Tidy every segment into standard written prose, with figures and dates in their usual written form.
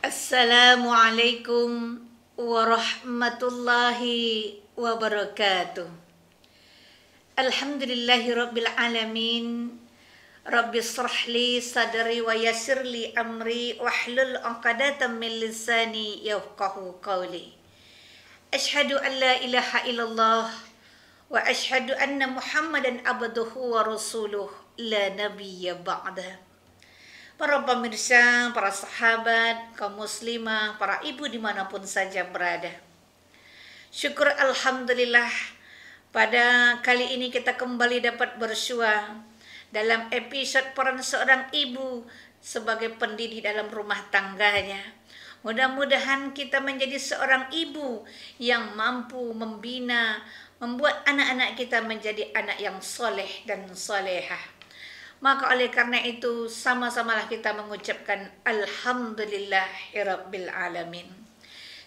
Assalamualaikum warahmatullahi wabarakatuh. Alhamdulillahi rabbil alamin. Rabbi shrah li sadri wa yassir li amri wahlul 'uqdatam min lisani yafqahu qawli. Asyhadu an la ilaha illallah wa asyhadu anna Muhammadan abduhu wa rasuluh la nabiyya ba'da. Para pemirsa, para sahabat, kaum muslimah, para ibu dimanapun saja berada. Syukur Alhamdulillah, pada kali ini kita kembali dapat bersua dalam episode peran seorang ibu sebagai pendidik dalam rumah tangganya. Mudah-mudahan kita menjadi seorang ibu yang mampu membina, membuat anak-anak kita menjadi anak yang soleh dan solehah. Maka oleh karena itu sama-samalah kita mengucapkan Alhamdulillahirabbil alamin.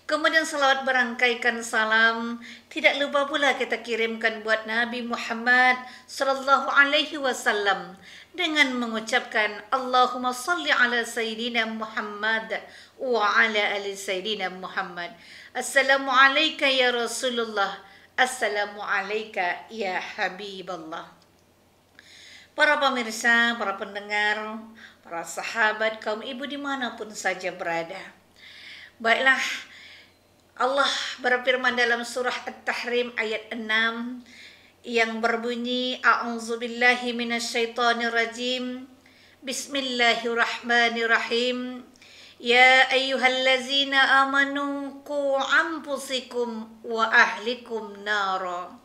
Kemudian salawat berangkaikan salam tidak lupa pula kita kirimkan buat Nabi Muhammad sallallahu alaihi wasallam dengan mengucapkan Allahumma salli ala sayyidina Muhammad wa ala ali sayyidina Muhammad. Assalamu alayka ya Rasulullah. Assalamu alayka ya Habiballah. Para pemirsa, para pendengar, para sahabat, kaum ibu dimanapun saja berada. Baiklah, Allah berfirman dalam surah At-Tahrim ayat 6 yang berbunyi A'udzubillahi minasyaitonirrajim. Bismillahirrahmanirrahim. Ya ayyuhallazina amanu qu anfusikum wa ahlikum nara.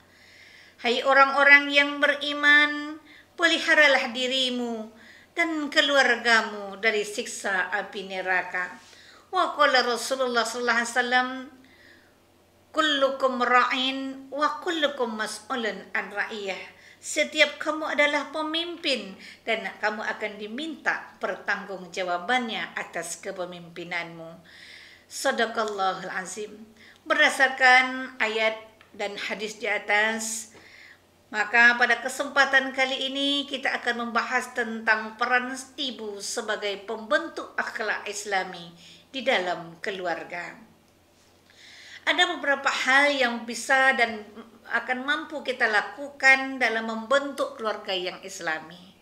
Hai orang-orang yang beriman, peliharalah dirimu dan keluargamu dari siksa api neraka. Wa qala Rasulullah sallallahu alaihi wasallam, kullukum ra'in wa kullukum mas'ulun an ra'iyah. Setiap kamu adalah pemimpin dan kamu akan diminta pertanggungjawabannya atas kepemimpinanmu. Shadaqallahul azim. Berdasarkan ayat dan hadis di atas, maka pada kesempatan kali ini kita akan membahas tentang peran ibu sebagai pembentuk akhlak Islami di dalam keluarga. Ada beberapa hal yang bisa dan akan mampu kita lakukan dalam membentuk keluarga yang Islami.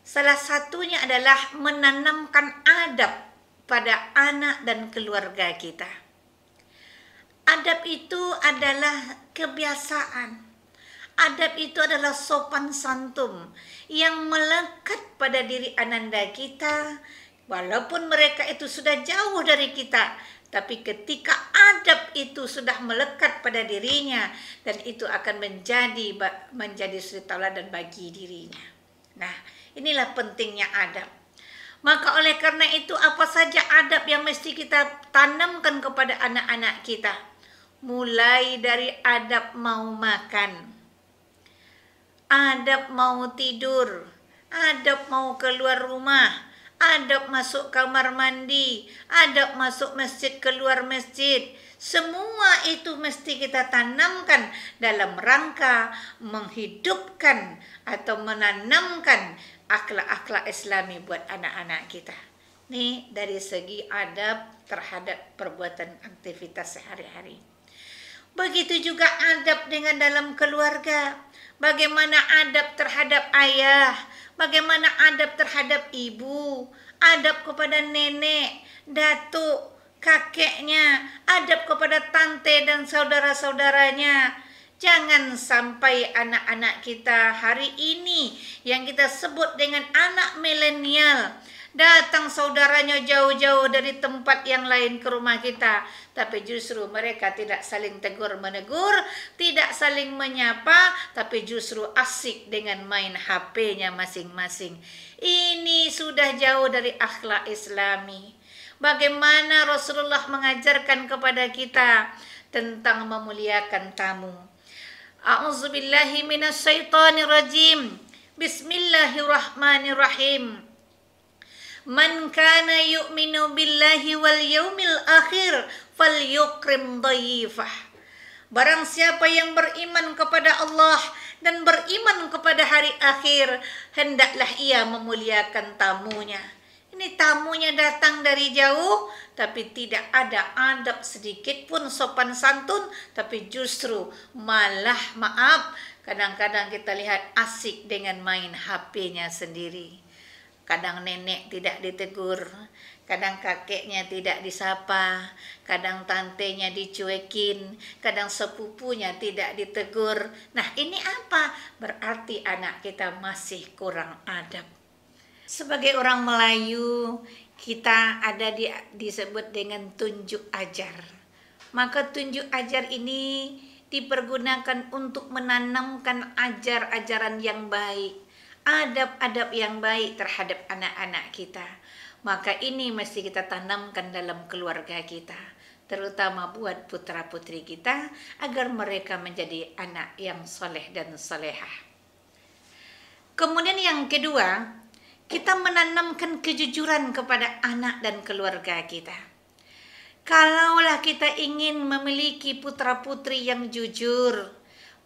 Salah satunya adalah menanamkan adab pada anak dan keluarga kita. Adab itu adalah kebiasaan. Adab itu adalah sopan santun yang melekat pada diri ananda kita, walaupun mereka itu sudah jauh dari kita, tapi ketika adab itu sudah melekat pada dirinya, dan itu akan menjadi suri tauladan bagi dirinya. Nah, inilah pentingnya adab. Maka oleh karena itu apa saja adab yang mesti kita tanamkan kepada anak-anak kita? Mulai dari adab mau makan, adab mau tidur, adab mau keluar rumah, adab masuk kamar mandi, adab masuk masjid, keluar masjid. Semua itu mesti kita tanamkan dalam rangka menghidupkan atau menanamkan akhlak-akhlak Islami buat anak-anak kita. Ini dari segi adab terhadap perbuatan aktivitas sehari-hari. Begitu juga adab dengan dalam keluarga. Bagaimana adab terhadap ayah, bagaimana adab terhadap ibu, adab kepada nenek, datuk, kakeknya, adab kepada tante dan saudara-saudaranya. Jangan sampai anak-anak kita hari ini yang kita sebut dengan anak milenial, datang saudaranya jauh-jauh dari tempat yang lain ke rumah kita, tapi justru mereka tidak saling tegur-menegur, tidak saling menyapa, tapi justru asik dengan main HP-nya masing-masing. Ini sudah jauh dari akhlak Islami. Bagaimana Rasulullah mengajarkan kepada kita tentang memuliakan tamu. A'udzubillahi minasyaitonirrajim. Bismillahirrahmanirrahim. Man kana yu'minu billahi wal yaumil akhir falyukrim dhaifah. Barang siapa yang beriman kepada Allah dan beriman kepada hari akhir, hendaklah ia memuliakan tamunya. Ini tamunya datang dari jauh, tapi tidak ada adab sedikit pun sopan santun, tapi justru malah maaf, kadang-kadang kita lihat asik dengan main HP-nya sendiri. Kadang nenek tidak ditegur, kadang kakeknya tidak disapa, kadang tantenya dicuekin, kadang sepupunya tidak ditegur. Nah, ini apa? Berarti anak kita masih kurang adab. Sebagai orang Melayu, kita ada disebut dengan tunjuk ajar. Maka tunjuk ajar ini dipergunakan untuk menanamkan ajaran yang baik, adab-adab yang baik terhadap anak-anak kita. Maka ini mesti kita tanamkan dalam keluarga kita, terutama buat putra-putri kita, agar mereka menjadi anak yang soleh dan solehah. Kemudian yang kedua, kita menanamkan kejujuran kepada anak dan keluarga kita. Kalaulah kita ingin memiliki putra-putri yang jujur,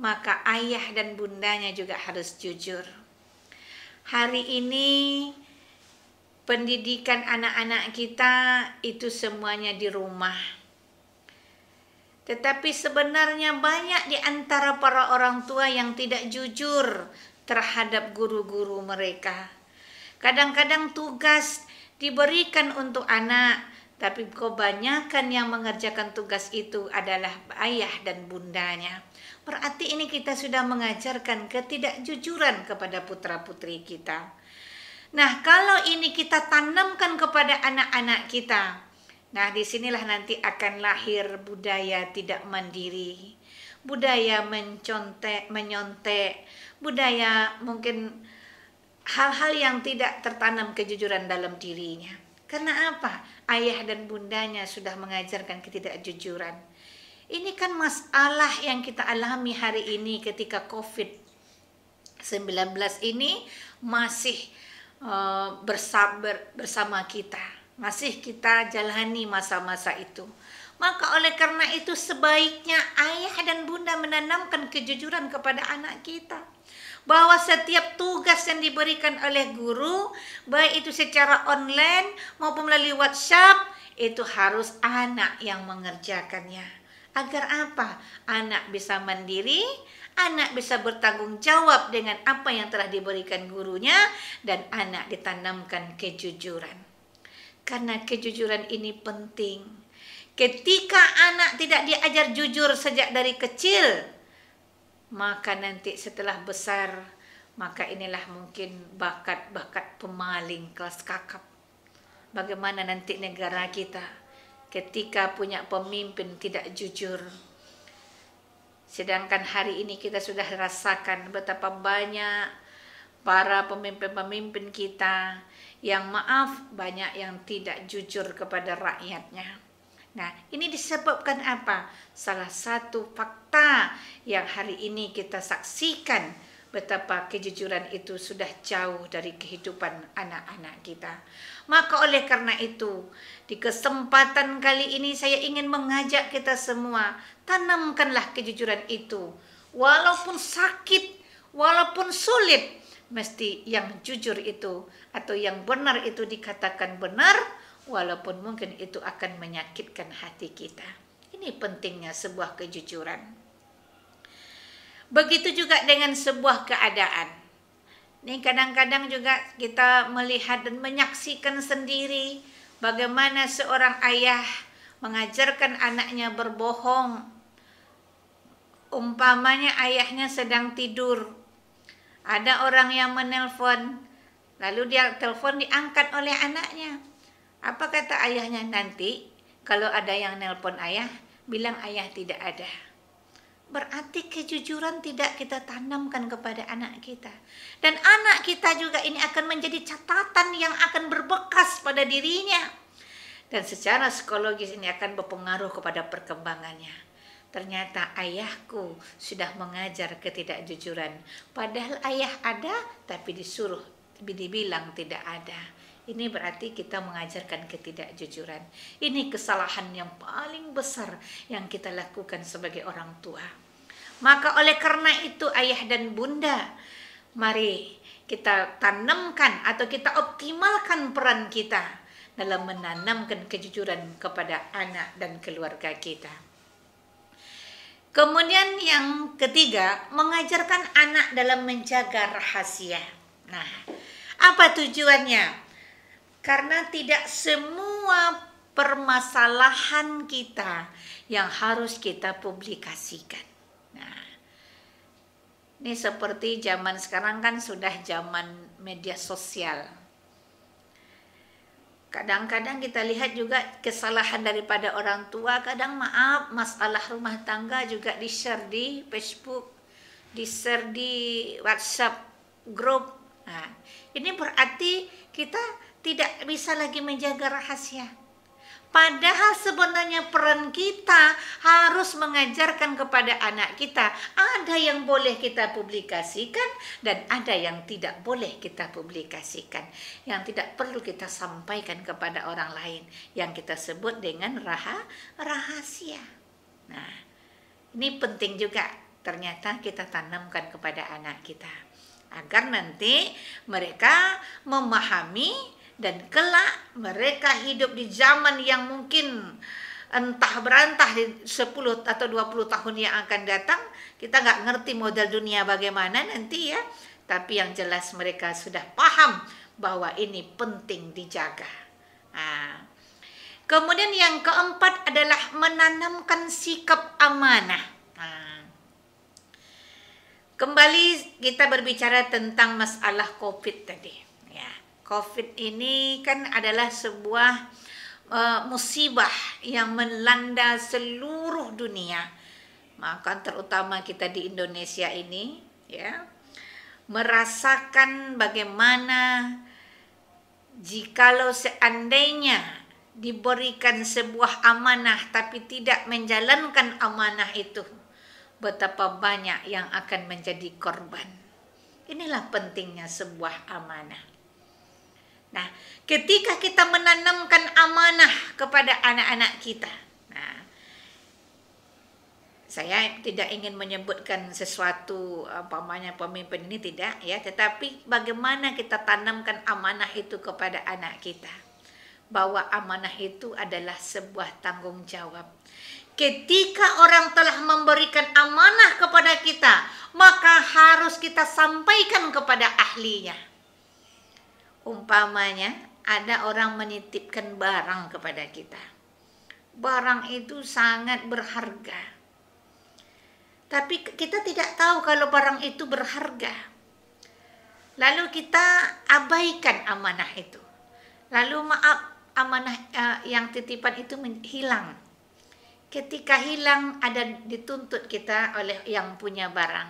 maka ayah dan bundanya juga harus jujur. Hari ini pendidikan anak-anak kita itu semuanya di rumah. Tetapi sebenarnya banyak di antara para orang tua yang tidak jujur terhadap guru-guru mereka. Kadang-kadang tugas diberikan untuk anak, tapi kebanyakan yang mengerjakan tugas itu adalah ayah dan bundanya. Berarti ini kita sudah mengajarkan ketidakjujuran kepada putra-putri kita. Nah, kalau ini kita tanamkan kepada anak-anak kita, nah disinilah nanti akan lahir budaya tidak mandiri, budaya menyontek, budaya mungkin hal-hal yang tidak tertanam kejujuran dalam dirinya. Karena apa? Ayah dan bundanya sudah mengajarkan ketidakjujuran. Ini kan masalah yang kita alami hari ini ketika COVID-19 ini masih bersama kita. Masih kita jalani masa-masa itu. Maka oleh karena itu sebaiknya ayah dan bunda menanamkan kejujuran kepada anak kita. Bahwa setiap tugas yang diberikan oleh guru, baik itu secara online maupun melalui WhatsApp, itu harus anak yang mengerjakannya. Agar apa? Anak bisa mandiri, anak bisa bertanggung jawab dengan apa yang telah diberikan gurunya, dan anak ditanamkan kejujuran. Karena kejujuran ini penting. Ketika anak tidak diajar jujur sejak dari kecil, maka nanti setelah besar, maka inilah mungkin bakat-bakat pemaling kelas kakap. Bagaimana nanti negara kita ketika punya pemimpin tidak jujur. Sedangkan hari ini kita sudah rasakan betapa banyak para pemimpin-pemimpin kita yang banyak yang tidak jujur kepada rakyatnya. Nah, ini disebabkan apa? Salah satu fakta yang hari ini kita saksikan betapa kejujuran itu sudah jauh dari kehidupan anak-anak kita. Maka oleh karena itu, di kesempatan kali ini saya ingin mengajak kita semua, tanamkanlah kejujuran itu. Walaupun sakit, walaupun sulit, mesti yang jujur itu atau yang benar itu dikatakan benar, walaupun mungkin itu akan menyakitkan hati kita. Ini pentingnya sebuah kejujuran. Begitu juga dengan sebuah keadaan. Ini kadang-kadang juga kita melihat dan menyaksikan sendiri bagaimana seorang ayah mengajarkan anaknya berbohong. Umpamanya ayahnya sedang tidur. Ada orang yang menelpon, lalu dia telepon diangkat oleh anaknya. Apa kata ayahnya? Nanti kalau ada yang nelpon ayah, bilang ayah tidak ada. Berarti kejujuran tidak kita tanamkan kepada anak kita. Dan anak kita juga ini akan menjadi catatan yang akan berbekas pada dirinya. Dan secara psikologis ini akan berpengaruh kepada perkembangannya. Ternyata ayahku sudah mengajar ketidakjujuran. Padahal ayah ada, tapi dibilang tidak ada. Ini berarti kita mengajarkan ketidakjujuran. Ini kesalahan yang paling besar yang kita lakukan sebagai orang tua. Maka oleh karena itu ayah dan bunda, mari kita tanamkan atau kita optimalkan peran kita dalam menanamkan kejujuran kepada anak dan keluarga kita. Kemudian yang ketiga, mengajarkan anak dalam menjaga rahasia. Nah, apa tujuannya? Karena tidak semua permasalahan kita yang harus kita publikasikan. Nah, ini seperti zaman sekarang kan sudah zaman media sosial. Kadang-kadang kita lihat juga kesalahan daripada orang tua, kadang maaf, masalah rumah tangga juga di-share di Facebook, di-share di WhatsApp grup. Nah, ini berarti kita tidak bisa lagi menjaga rahasia. Padahal sebenarnya peran kita harus mengajarkan kepada anak kita, ada yang boleh kita publikasikan dan ada yang tidak boleh kita publikasikan. Yang tidak perlu kita sampaikan kepada orang lain, yang kita sebut dengan rahasia. Nah, ini penting juga ternyata kita tanamkan kepada anak kita, agar nanti mereka memahami dan kelak mereka hidup di zaman yang mungkin entah berantah di 10 atau 20 tahun yang akan datang. Kita nggak ngerti model dunia bagaimana nanti ya. Tapi yang jelas mereka sudah paham bahwa ini penting dijaga. Nah, kemudian yang keempat adalah menanamkan sikap amanah. Nah, kembali kita berbicara tentang masalah COVID tadi. COVID ini kan adalah sebuah musibah yang melanda seluruh dunia. Maka terutama kita di Indonesia ini ya merasakan bagaimana jikalau seandainya diberikan sebuah amanah tapi tidak menjalankan amanah itu, betapa banyak yang akan menjadi korban. Inilah pentingnya sebuah amanah. Nah, ketika kita menanamkan amanah kepada anak-anak kita, nah, saya tidak ingin menyebutkan sesuatu pemimpin ini tidak ya, tetapi bagaimana kita tanamkan amanah itu kepada anak kita, bahwa amanah itu adalah sebuah tanggung jawab. Ketika orang telah memberikan amanah kepada kita, maka harus kita sampaikan kepada ahlinya. Umpamanya ada orang menitipkan barang kepada kita. Barang itu sangat berharga. Tapi kita tidak tahu kalau barang itu berharga. Lalu kita abaikan amanah itu. Lalu maaf, amanah yang titipan itu hilang. Ketika hilang ada dituntut kita oleh yang punya barang.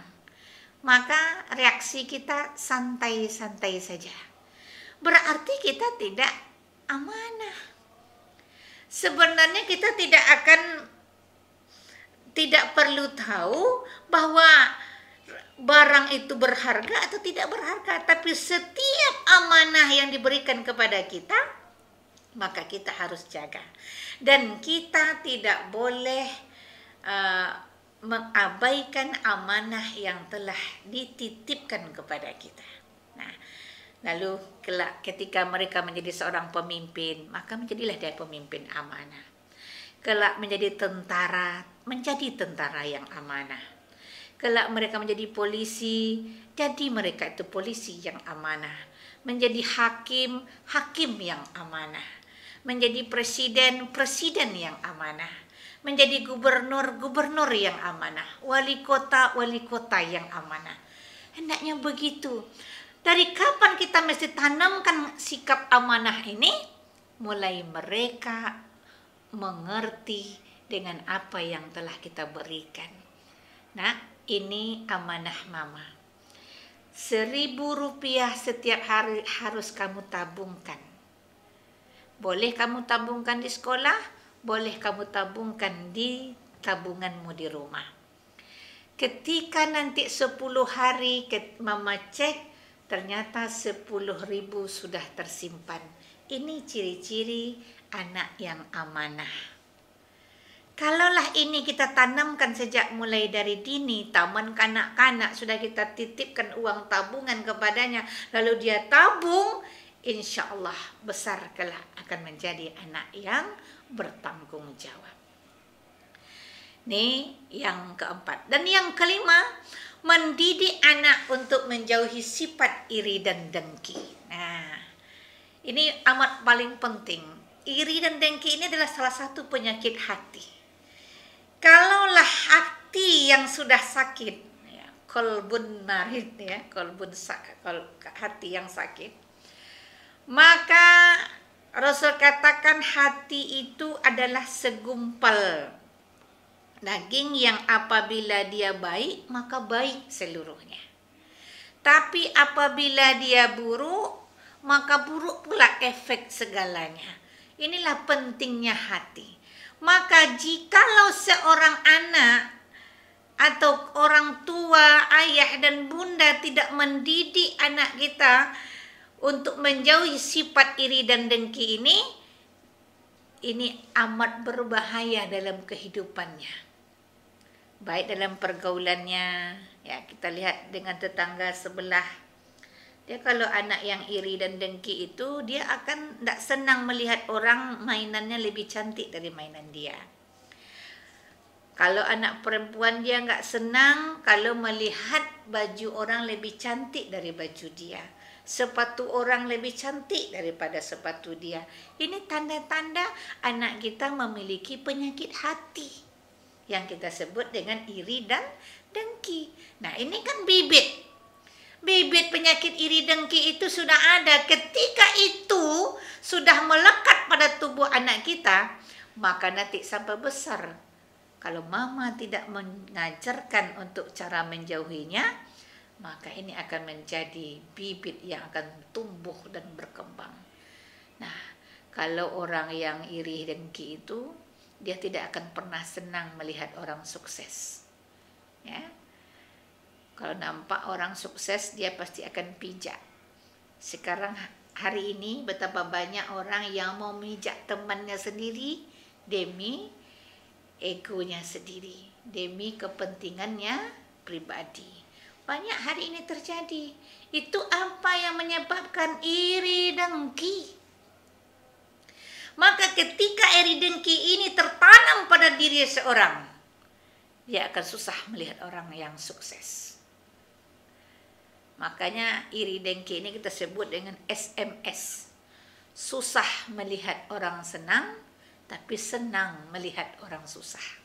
Maka reaksi kita santai-santai saja. Berarti kita tidak amanah. Sebenarnya kita tidak perlu tahu bahwa barang itu berharga atau tidak berharga, tapi setiap amanah yang diberikan kepada kita, maka kita harus jaga. Dan kita tidak boleh mengabaikan amanah yang telah dititipkan kepada kita. Nah, lalu ketika mereka menjadi seorang pemimpin, maka menjadilah dia pemimpin amanah. Kelak menjadi tentara yang amanah. Kelak mereka menjadi polisi, jadi mereka itu polisi yang amanah. Menjadi hakim yang amanah. Menjadi presiden yang amanah. Menjadi gubernur yang amanah. Wali kota yang amanah. Hendaknya begitu. Dari kapan kita mesti tanamkan sikap amanah ini? Mulai mereka mengerti dengan apa yang telah kita berikan. Nah, ini amanah mama. 1.000 rupiah setiap hari harus kamu tabungkan. Boleh kamu tabungkan di sekolah, boleh kamu tabungkan di tabunganmu di rumah. Ketika nanti 10 hari mama cek, ternyata 10.000 sudah tersimpan. Ini ciri-ciri anak yang amanah. Kalaulah ini kita tanamkan sejak mulai dari dini, taman kanak-kanak, sudah kita titipkan uang tabungan kepadanya, lalu dia tabung, insya Allah besar kelak akan menjadi anak yang bertanggung jawab. Ini yang keempat. Dan yang kelima, mendidik anak untuk menjauhi sifat iri dan dengki. Nah, ini amat paling penting. Iri dan dengki ini adalah salah satu penyakit hati. Kalaulah hati yang sudah sakit, ya, kolbun marid, ya, hati yang sakit, maka Rasul katakan hati itu adalah segumpal daging yang apabila dia baik, maka baik seluruhnya. Tapi apabila dia buruk, maka buruk pula efek segalanya. Inilah pentingnya hati. Maka jikalau seorang anak atau orang tua, ayah dan bunda tidak mendidik anak kita untuk menjauhi sifat iri dan dengki ini amat berbahaya dalam kehidupannya. Baik dalam pergaulannya, ya kita lihat dengan tetangga sebelah. Dia kalau anak yang iri dan dengki itu, dia akan tidak senang melihat orang mainannya lebih cantik dari mainan dia. Kalau anak perempuan, dia nggak senang kalau melihat baju orang lebih cantik dari baju dia. Sepatu orang lebih cantik daripada sepatu dia. Ini tanda-tanda anak kita memiliki penyakit hati yang kita sebut dengan iri dan dengki. Nah, ini kan bibit. Bibit penyakit iri dengki itu sudah ada. Ketika itu sudah melekat pada tubuh anak kita, maka nanti sampai besar, kalau mama tidak mengajarkan untuk cara menjauhinya, maka ini akan menjadi bibit yang akan tumbuh dan berkembang. Nah, kalau orang yang iri dengki itu, dia tidak akan pernah senang melihat orang sukses. Ya. Kalau nampak orang sukses, dia pasti akan pijak. Sekarang hari ini betapa banyak orang yang mau mijak temannya sendiri demi egonya sendiri, demi kepentingannya pribadi. Banyak hari ini terjadi. Itu apa yang menyebabkan iri dengki. Maka ketika iri dengki ini tertanam pada diri seorang, dia akan susah melihat orang yang sukses. Makanya iri dengki ini kita sebut dengan SMS. Susah melihat orang senang, tapi senang melihat orang susah.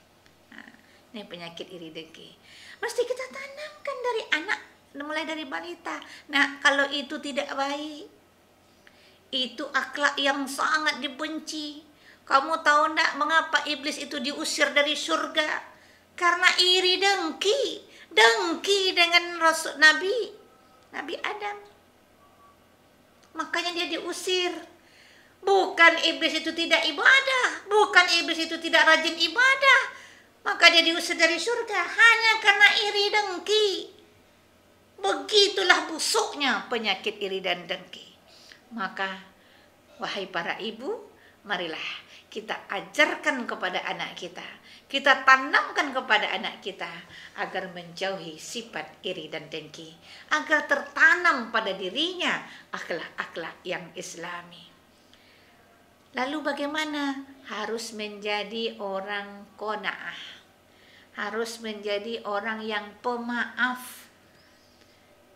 Nah, ini penyakit iri dengki. Mesti kita tanamkan dari anak, mulai dari balita. Nah, kalau itu tidak baik, itu akhlak yang sangat dibenci. Kamu tahu enggak mengapa iblis itu diusir dari surga? Karena iri dengki. Dengki dengan Rasul Nabi Adam. Makanya dia diusir. Bukan iblis itu tidak ibadah, bukan iblis itu tidak rajin ibadah, maka dia diusir dari surga hanya karena iri dengki. Begitulah busuknya penyakit iri dan dengki. Maka wahai para ibu, marilah kita ajarkan kepada anak kita, kita tanamkan kepada anak kita agar menjauhi sifat iri dan dengki, agar tertanam pada dirinya akhlak-akhlak yang islami. Lalu bagaimana? Harus menjadi orang qanaah, harus menjadi orang yang pemaaf,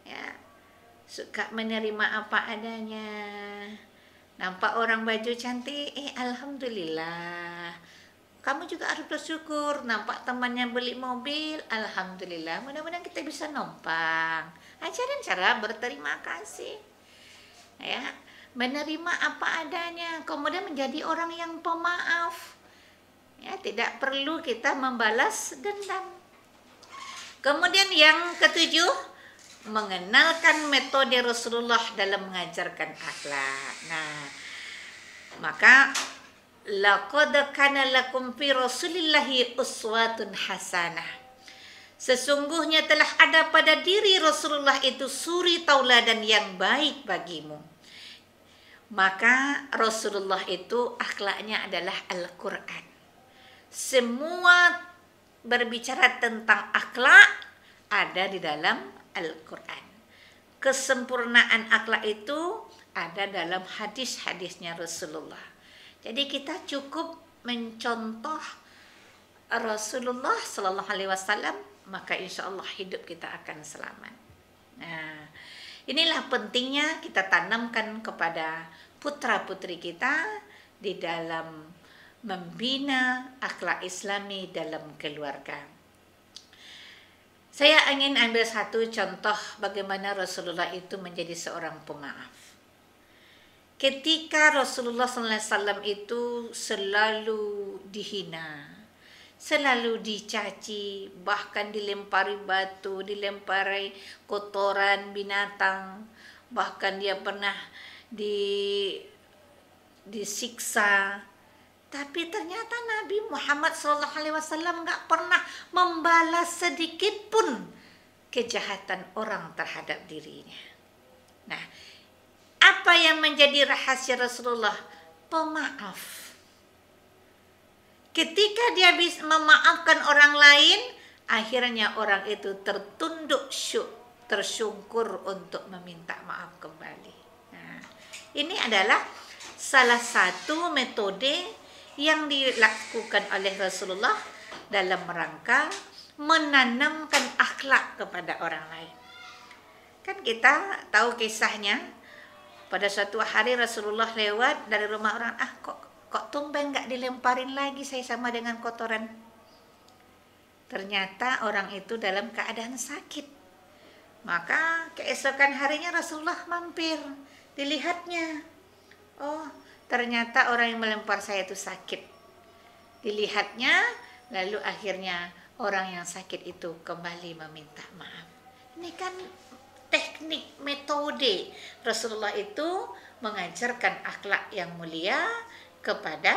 ya, suka menerima apa adanya. Nampak orang baju cantik, alhamdulillah. Kamu juga harus bersyukur. Nampak temannya beli mobil, alhamdulillah. Mudah-mudahan kita bisa numpang. Ajarin cara berterima kasih, ya, menerima apa adanya. Kemudian menjadi orang yang pemaaf, ya, tidak perlu kita membalas dendam. Kemudian yang ketujuh, mengenalkan metode Rasulullah dalam mengajarkan akhlak. Nah, maka laqad kana lakum fi Rasulillahi uswatun hasanah. Sesungguhnya telah ada pada diri Rasulullah itu suri tauladan yang baik bagimu. Maka Rasulullah itu akhlaknya adalah Al-Quran. semua berbicara tentang akhlak ada di dalam Al-Quran. Kesempurnaan akhlak itu ada dalam hadis-hadisnya Rasulullah. Jadi kita cukup mencontoh Rasulullah Sallallahu Alaihi Wasallam, maka insya Allah hidup kita akan selamat. Nah, inilah pentingnya kita tanamkan kepada putra-putri kita di dalam membina akhlak Islami dalam keluarga. Saya ingin ambil satu contoh bagaimana Rasulullah itu menjadi seorang pemaaf. Ketika Rasulullah SAW itu selalu dihina, selalu dicaci, bahkan dilempari batu, dilempari kotoran binatang, bahkan dia pernah disiksa. Tapi ternyata Nabi Muhammad SAW nggak pernah membalas sedikit pun kejahatan orang terhadap dirinya. Nah, apa yang menjadi rahasia Rasulullah? Pemaaf. Ketika dia bisa memaafkan orang lain, akhirnya orang itu tertunduk tersungkur untuk meminta maaf kembali. Nah, ini adalah salah satu metode yang dilakukan oleh Rasulullah dalam rangka menanamkan akhlak kepada orang lain. Kan kita tahu kisahnya, pada suatu hari Rasulullah lewat dari rumah orang, kok tumben nggak dilemparin lagi saya sama dengan kotoran. Ternyata orang itu dalam keadaan sakit. Maka keesokan harinya Rasulullah mampir, dilihatnya. Oh, ternyata orang yang melempar saya itu sakit. Dilihatnya, lalu akhirnya orang yang sakit itu kembali meminta maaf. Ini kan teknik, metode Rasulullah itu mengajarkan akhlak yang mulia kepada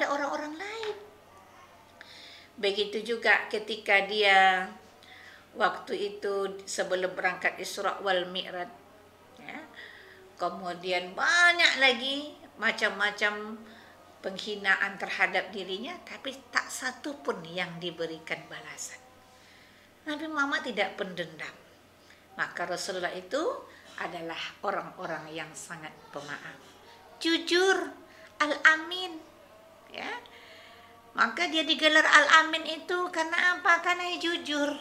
orang-orang lain. Begitu juga ketika dia waktu itu sebelum berangkat Isra wal Mi'raj, ya, kemudian banyak lagi macam-macam penghinaan terhadap dirinya, tapi tak satu pun yang diberikan balasan. Nabi Muhammad tidak pendendam. Maka Rasulullah itu adalah orang-orang yang sangat pemaaf, jujur, Al-Amin, ya. Maka dia digelar Al-Amin itu karena apa? Karena jujur.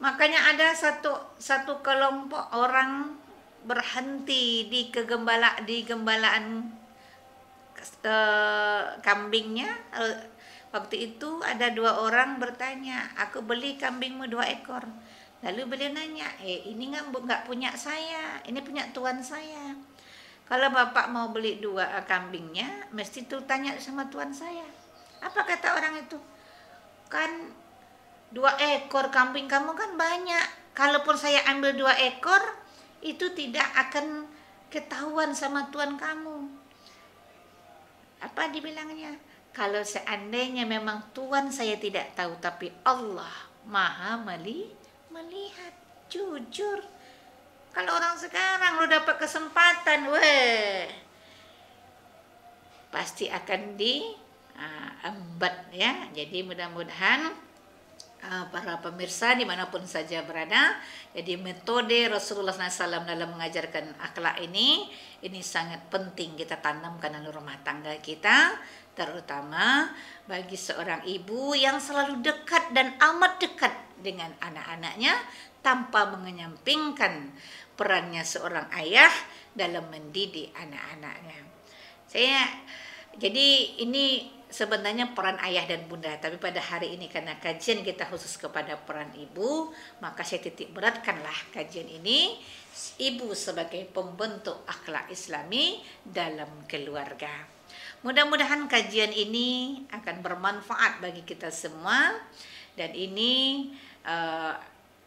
Makanya ada satu kelompok orang berhenti di gembalaan kambingnya. Waktu itu ada 2 orang bertanya, aku beli kambingmu 2 ekor. Lalu beliau nanya, ini nggak punya saya, ini punya tuan saya. Kalau bapak mau beli 2 kambingnya, mesti tuh tanya sama tuan saya. Apa kata orang itu? Kan 2 ekor kambing kamu kan banyak. Kalaupun saya ambil 2 ekor, itu tidak akan ketahuan sama tuan kamu. Apa dibilangnya? Kalau seandainya memang tuan saya tidak tahu, tapi Allah Maha melihat, jujur. Kalau orang sekarang lo dapat kesempatan, pasti akan diembat, ya. Jadi mudah-mudahan para pemirsa dimanapun saja berada, jadi metode Rasulullah SAW dalam mengajarkan akhlak ini sangat penting kita tanamkan dalam rumah tangga kita, terutama bagi seorang ibu yang selalu dekat dan amat dekat dengan anak-anaknya tanpa mengenyampingkan perannya seorang ayah dalam mendidik anak-anaknya. Jadi ini sebenarnya peran ayah dan bunda, tapi pada hari ini karena kajian kita khusus kepada peran ibu, maka saya titik beratkanlah kajian ini, ibu sebagai pembentuk akhlak Islami dalam keluarga. Mudah-mudahan kajian ini akan bermanfaat bagi kita semua, dan ini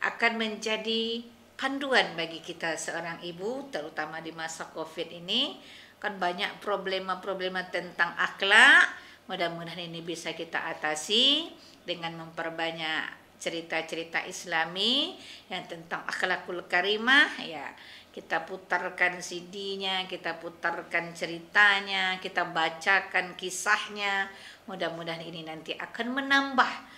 akan menjadi panduan bagi kita seorang ibu, terutama di masa COVID ini. Kan banyak problema-problema tentang akhlak. Mudah-mudahan ini bisa kita atasi dengan memperbanyak cerita-cerita Islami yang tentang akhlakul karimah, ya. kita putarkan CD-nya, kita putarkan ceritanya, kita bacakan kisahnya. Mudah-mudahan ini nanti akan menambah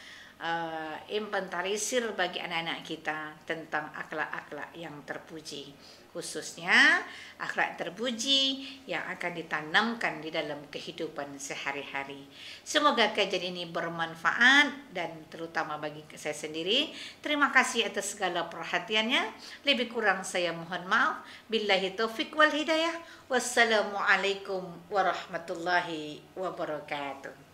inventarisir bagi anak-anak kita tentang akhlak-akhlak yang terpuji, khususnya akhlak terpuji yang akan ditanamkan di dalam kehidupan sehari-hari. Semoga kajian ini bermanfaat dan terutama bagi saya sendiri. Terima kasih atas segala perhatiannya. Lebih kurang saya mohon maaf. Billahi taufik wal hidayah. Wassalamualaikum warahmatullahi wabarakatuh.